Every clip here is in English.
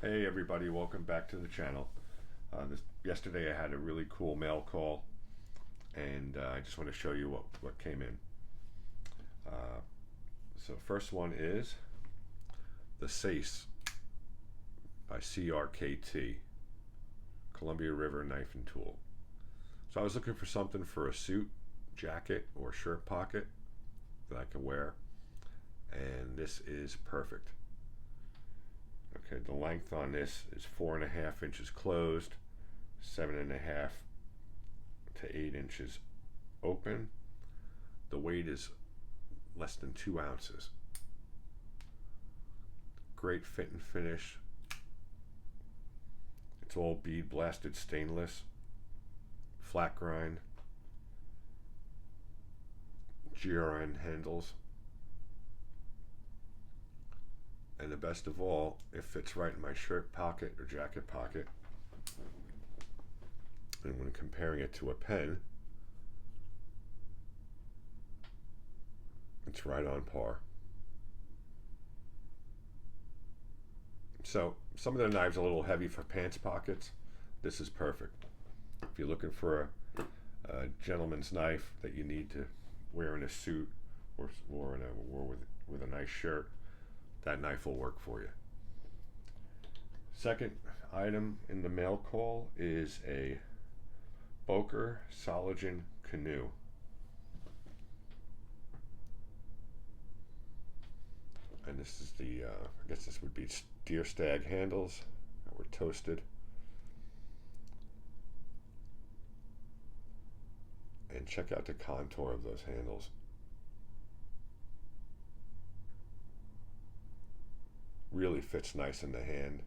Hey everybody, welcome back to the channel. Yesterday I had a really cool mail call, and I just want to show you what came in. So first one is the SACE by Crkt, Columbia River Knife and Tool. So I was looking for something for a suit, jacket, or shirt pocket that I can wear, and this is perfect. Okay, the length on this is 4.5 inches closed, 7.5 to 8 inches open. The weight is less than 2 ounces. Great fit and finish. It's all bead blasted stainless, flat grind, GRN handles. And the best of all, it fits right in my shirt pocket or jacket pocket. And when comparing it to a pen, it's right on par. So some of the knives are a little heavy for pants pockets. This is perfect. If you're looking for a gentleman's knife that you need to wear in a suit or with a nice shirt, that knife will work for you. Second item in the mail call is a Boker Solen Canoe. And this is the, I guess this would be deer stag handles that were toasted. And check out the contour of those handles. Really fits nice in the hand.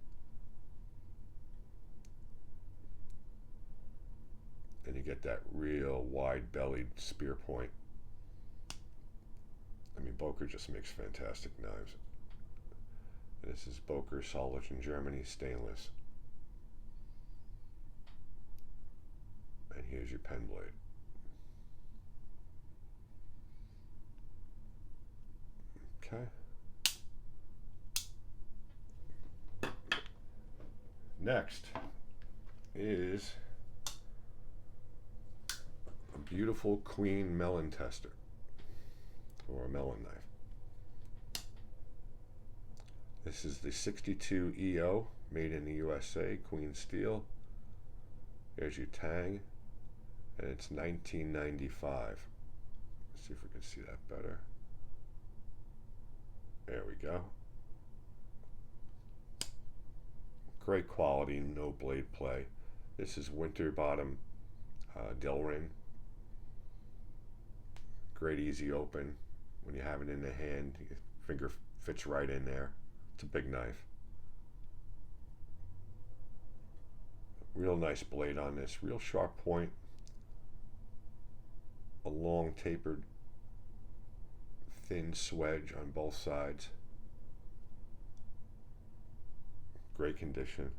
And you get that real wide bellied spear point. I mean, Boker just makes fantastic knives. And this is Boker Solen Germany stainless. And here's your pen blade. Okay. Next is a beautiful queen melon tester, or a melon knife. This is the 62 EO, made in the USA, queen steel. There's your tang, and it's $19.95. Let's see if we can see that better. There we go. Great quality, no blade play. This is winter bottom Delrin. Great easy open. When you have it in the hand, your finger fits right in there. It's a big knife. Real nice blade on this, real sharp point. A long tapered thin swedge on both sides. Great condition.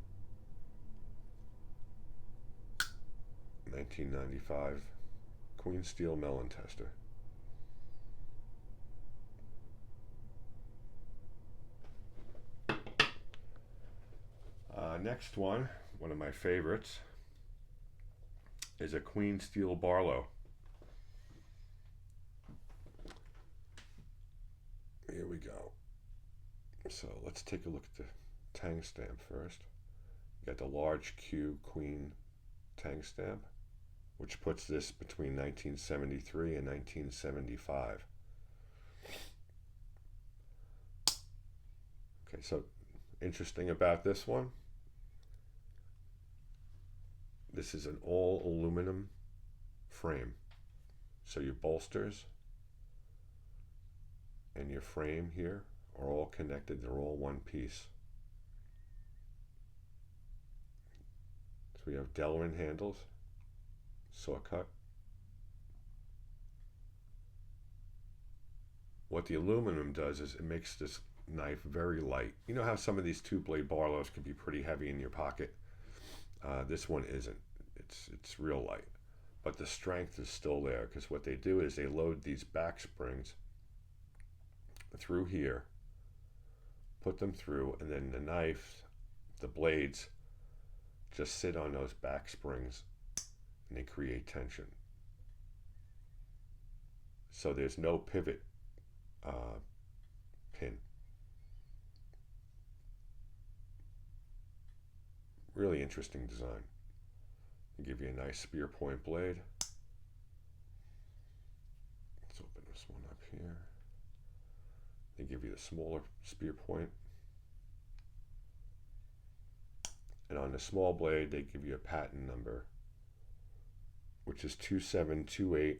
$19.95 queen steel melon tester. Next one of my favorites, is a queen steel Barlo. Here we go. So let's take a look at the tang stamp first. You got the large Q queen tang stamp, which puts this between 1973 and 1975. Okay, so interesting about this one, this is an all aluminum frame. So your bolsters and your frame here are all connected, they're all one piece. So we have Delrin handles, saw cut. What the aluminum does is it makes this knife very light. You know how some of these two blade Barlows can be pretty heavy in your pocket? This one isn't. It's real light, but the strength is still there, because what they do is they load these back springs through here, put them through, and then the knife the blades just sit on those back springs and they create tension. So there's no pivot pin. Really interesting design. They give you a nice spear point blade. Let's open this one up here. They give you the smaller spear point. And on the small blade, they give you a patent number, which is 2728139.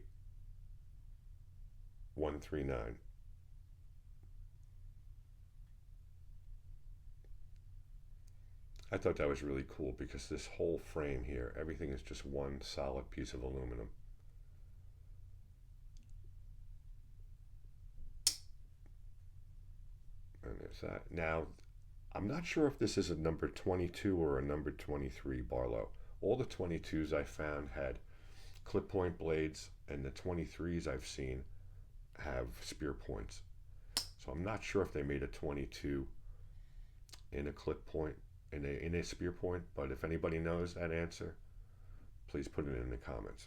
I thought that was really cool because this whole frame here, everything is just one solid piece of aluminum. And there's that. Now, I'm not sure if this is a number 22 or a number 23 Barlo. All the 22s I found had clip point blades, and the 23s I've seen have spear points. So I'm not sure if they made a 22 in a clip point, in a spear point, but if anybody knows that answer, please put it in the comments.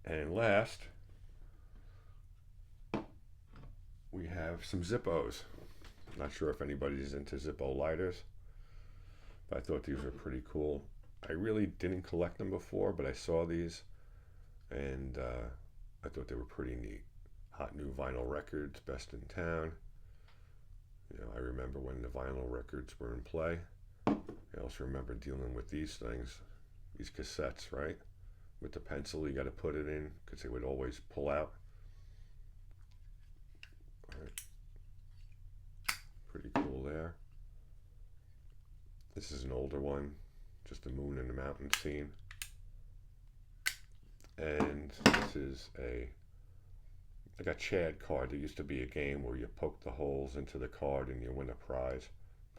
And last, we have some Zippos. Not sure if anybody's into Zippo lighters, but I thought these were pretty cool. I really didn't collect them before, but I saw these and I thought they were pretty neat. Hot new vinyl records, best in town. You know, I remember when the vinyl records were in play. I also remember dealing with these things, these cassettes, right? With the pencil, you got to put it in because they would always pull out. All right. Pretty cool there. This is an older one, just the moon and the mountain scene. And this is like a Chad card. There used to be a game where you poke the holes into the card and you win a prize.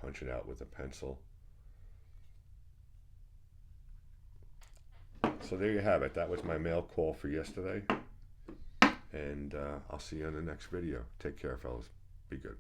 Punch it out with a pencil. So there you have it. That was my mail call for yesterday. And I'll see you in the next video. Take care, fellas. Be good.